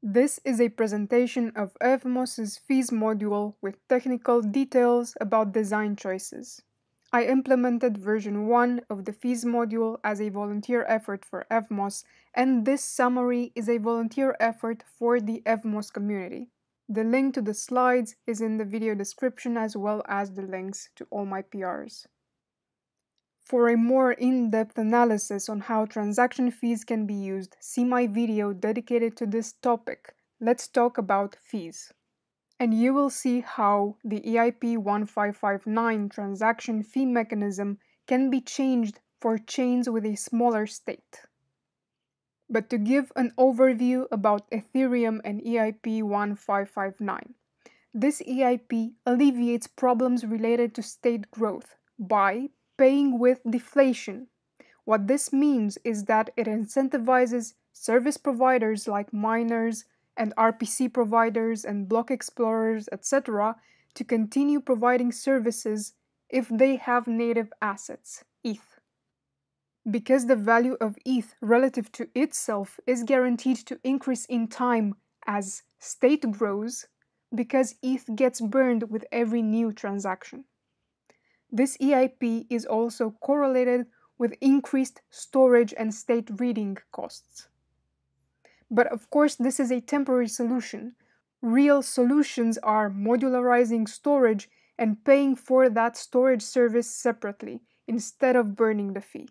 This is a presentation of Evmos' fees module with technical details about design choices. I implemented version 1 of the fees module as a volunteer effort for Evmos, and this summary is a volunteer effort for the Evmos community. The link to the slides is in the video description as well as the links to all my PRs. For a more in-depth analysis on how transaction fees can be used, see my video dedicated to this topic. Let's talk about fees. And you will see how the EIP 1559 transaction fee mechanism can be changed for chains with a smaller state. But to give an overview about Ethereum and EIP 1559, this EIP alleviates problems related to state growth by paying with deflation. What this means is that it incentivizes service providers like miners and RPC providers and block explorers, etc., to continue providing services if they have native assets, ETH. Because the value of ETH relative to itself is guaranteed to increase in time as state grows, because ETH gets burned with every new transaction. This EIP is also correlated with increased storage and state reading costs. But of course, this is a temporary solution. Real solutions are modularizing storage and paying for that storage service separately instead of burning the fee,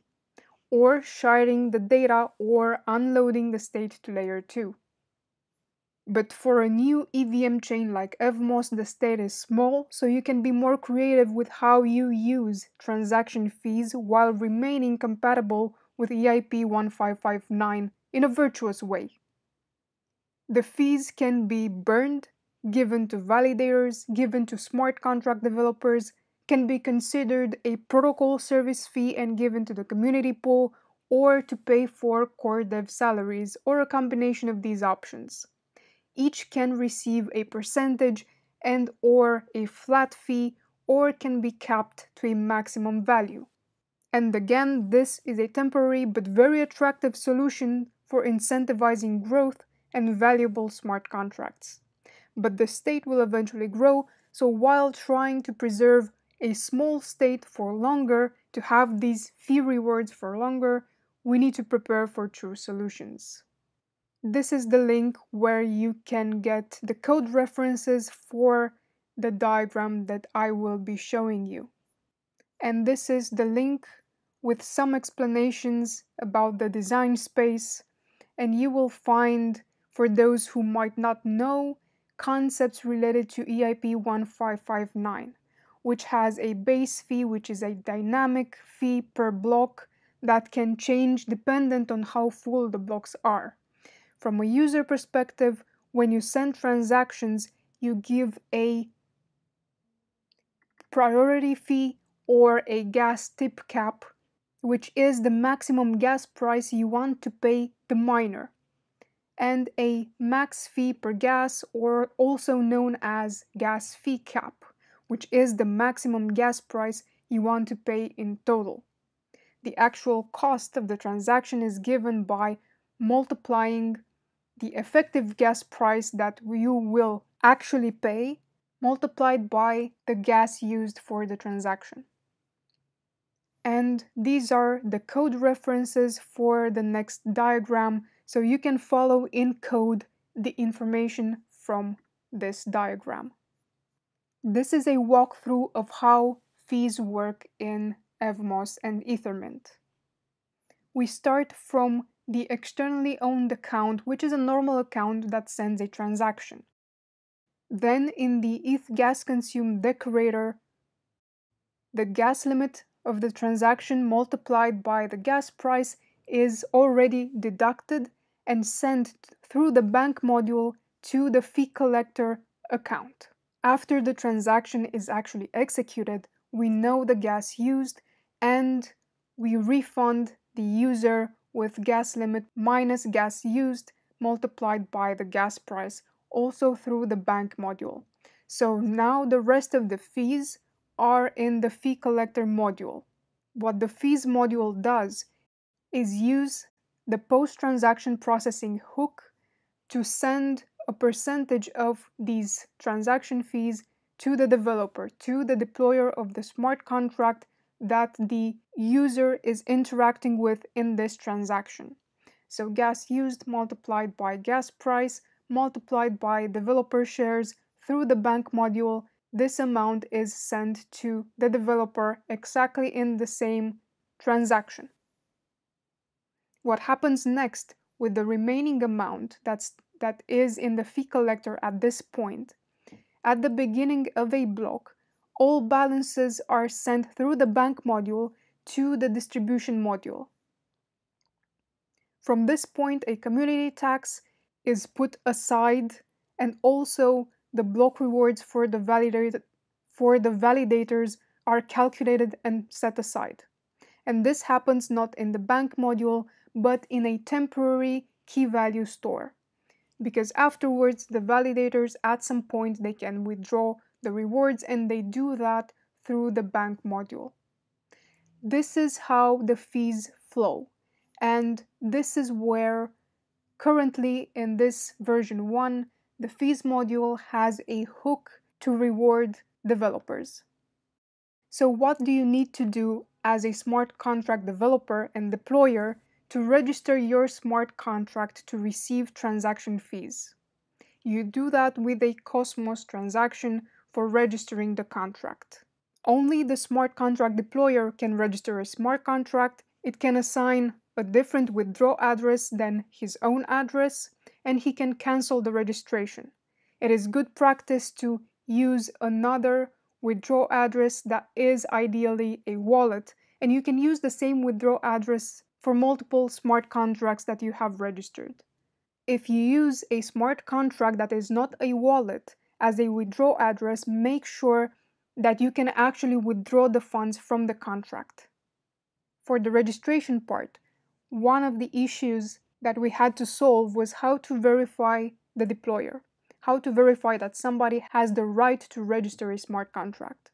or sharing the data or unloading the state to layer 2. But for a new EVM chain like Evmos, the state is small, so you can be more creative with how you use transaction fees while remaining compatible with EIP 1559 in a virtuous way. The fees can be burned, given to validators, given to smart contract developers, can be considered a protocol service fee and given to the community pool, or to pay for core dev salaries, or a combination of these options. Each can receive a percentage and or a flat fee, or can be capped to a maximum value. And again, this is a temporary but very attractive solution for incentivizing growth and valuable smart contracts. But the state will eventually grow, so while trying to preserve a small state for longer, to have these fee rewards for longer, we need to prepare for true solutions. This is the link where you can get the code references for the diagram that I will be showing you. And this is the link with some explanations about the design space, and you will find, for those who might not know, concepts related to EIP 1559, which has a base fee, which is a dynamic fee per block that can change dependent on how full the blocks are. From a user perspective, when you send transactions, you give a priority fee or a gas tip cap, which is the maximum gas price you want to pay the miner, and a max fee per gas, or also known as gas fee cap, which is the maximum gas price you want to pay in total. The actual cost of the transaction is given by multiplying the effective gas price that you will actually pay multiplied by the gas used for the transaction. And these are the code references for the next diagram, so you can follow in code the information from this diagram. This is a walkthrough of how fees work in Evmos and Ethermint. We start from the externally owned account, which is a normal account that sends a transaction. Then in the ETH gas consumed decorator, the gas limit of the transaction multiplied by the gas price is already deducted and sent through the bank module to the fee collector account. After the transaction is actually executed, we know the gas used and we refund the user with gas limit minus gas used multiplied by the gas price, also through the bank module. So now the rest of the fees are in the fee collector module. What the fees module does is use the post-transaction processing hook to send a percentage of these transaction fees to the developer, to the deployer of the smart contract that the user is interacting with in this transaction. So gas used multiplied by gas price multiplied by developer shares through the bank module, this amount is sent to the developer exactly in the same transaction. What happens next with the remaining amount that is in the fee collector at this point? At the beginning of a block, all balances are sent through the bank module to the distribution module. From this point, a community tax is put aside, and also the block rewards for the validators are calculated and set aside. And this happens not in the bank module, but in a temporary key value store. Because afterwards, the validators at some point they can withdraw the rewards, and they do that through the bank module. This is how the fees flow. And this is where currently in this version 1, the fees module has a hook to reward developers. So what do you need to do as a smart contract developer and deployer to register your smart contract to receive transaction fees? You do that with a Cosmos transaction for registering the contract. Only the smart contract deployer can register a smart contract. It can assign a different withdraw address than his own address, and he can cancel the registration. It is good practice to use another withdraw address that is ideally a wallet, and you can use the same withdraw address for multiple smart contracts that you have registered. If you use a smart contract that is not a wallet as a withdraw address, make sure that you can actually withdraw the funds from the contract. For the registration part, one of the issues that we had to solve was how to verify the deployer, how to verify that somebody has the right to register a smart contract.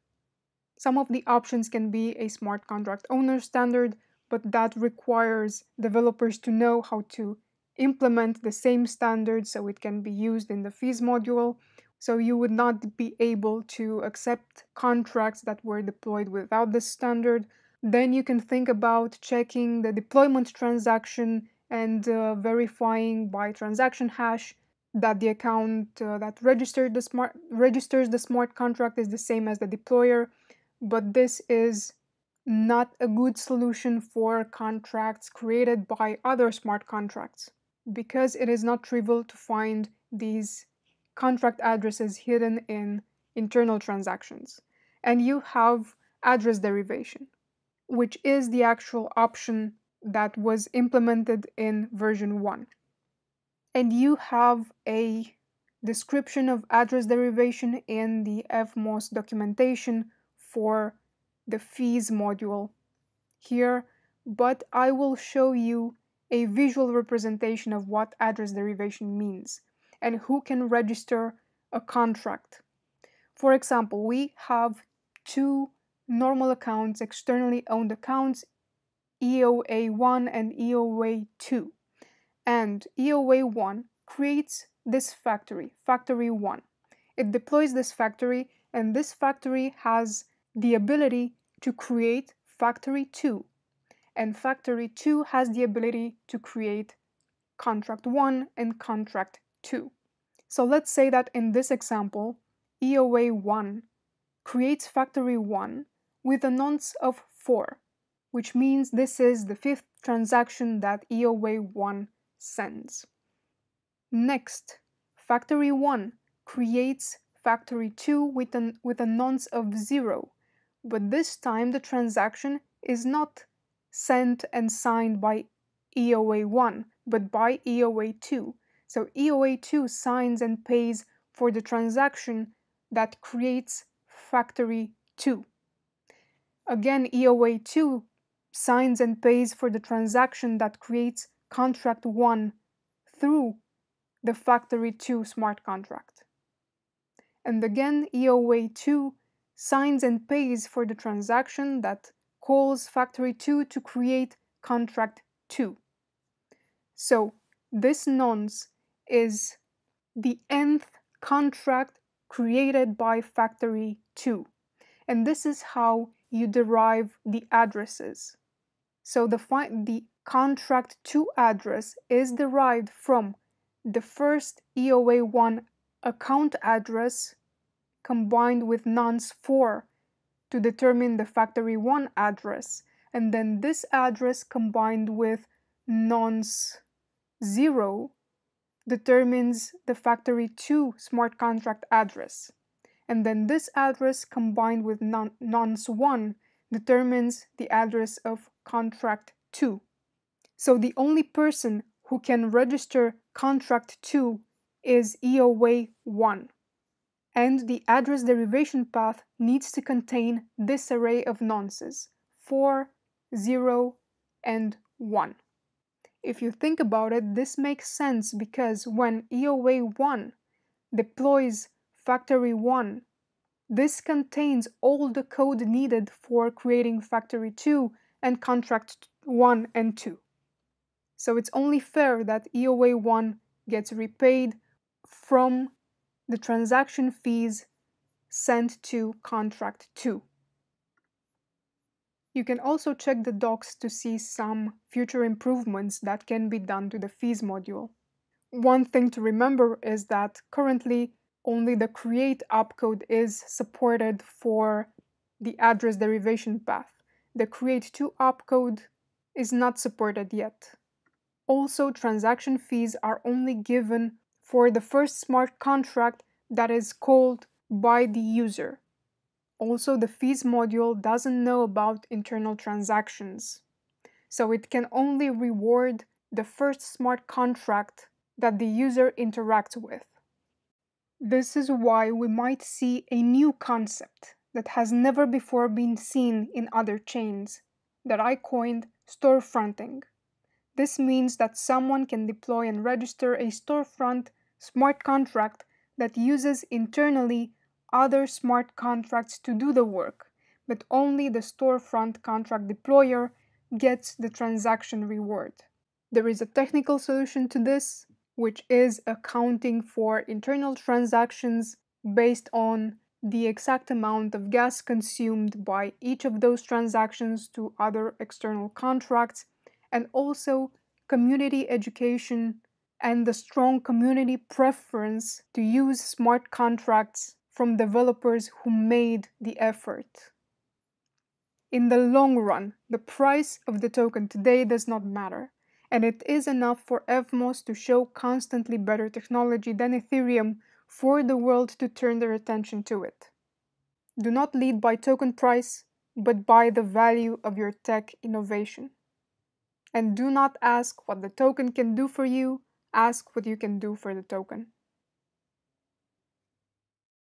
Some of the options can be a smart contract owner standard, but that requires developers to know how to implement the same standard so it can be used in the fees module. So you would not be able to accept contracts that were deployed without this standard. Then you can think about checking the deployment transaction and verifying by transaction hash that the account that registers the smart contract is the same as the deployer. But this is not a good solution for contracts created by other smart contracts, because it is not trivial to find these contract addresses hidden in internal transactions. And you have address derivation, which is the actual option that was implemented in version 1. And you have a description of address derivation in the Evmos documentation for the fees module here, but I will show you a visual representation of what address derivation means and who can register a contract. For example, we have two normal accounts, externally owned accounts, EOA1 and EOA2. And EOA1 creates this factory, factory 1. It deploys this factory, and this factory has the ability to create factory 2. And factory 2 has the ability to create contract 1 and contract 2. So let's say that in this example, EOA1 creates factory 1 with a nonce of 4, which means this is the 5th transaction that EOA1 sends. Next, factory 1 creates factory 2 with a nonce of 0, but this time the transaction is not sent and signed by EOA1, but by EOA2. So EOA2 signs and pays for the transaction that creates factory 2. Again, EOA2 signs and pays for the transaction that creates contract 1 through the factory 2 smart contract. And again, EOA2 signs and pays for the transaction that calls factory 2 to create contract 2. So this nonce is the nth contract created by factory 2. And this is how you derive the addresses. So the contract 2 address is derived from the first EOA1 account address combined with nonce 4 to determine the factory 1 address, and then this address combined with nonce 0 determines the factory 2 smart contract address. And then this address combined with nonce 1 determines the address of contract 2. So the only person who can register contract 2 is EOA 1. And the address derivation path needs to contain this array of nonces, 4, 0, and 1. If you think about it, this makes sense because when EOA 1 deploys factory 1, this contains all the code needed for creating factory 2 and contract 1 and 2. So it's only fair that EOA 1 gets repaid from the transaction fees sent to contract 2. You can also check the docs to see some future improvements that can be done to the fees module. One thing to remember is that currently only the create opcode is supported for the address derivation path. The create2 opcode is not supported yet. Also, transaction fees are only given for the first smart contract that is called by the user. Also, the fees module doesn't know about internal transactions, so it can only reward the first smart contract that the user interacts with. This is why we might see a new concept that has never before been seen in other chains that I coined storefronting. This means that someone can deploy and register a storefront smart contract that uses internally other smart contracts to do the work, but only the storefront contract deployer gets the transaction reward. There is a technical solution to this, which is accounting for internal transactions based on the exact amount of gas consumed by each of those transactions to other external contracts, and also community education and the strong community preference to use smart contracts from developers who made the effort. In the long run, the price of the token today does not matter, and it is enough for Evmos to show constantly better technology than Ethereum for the world to turn their attention to it. Do not lead by token price, but by the value of your tech innovation. And do not ask what the token can do for you, ask what you can do for the token.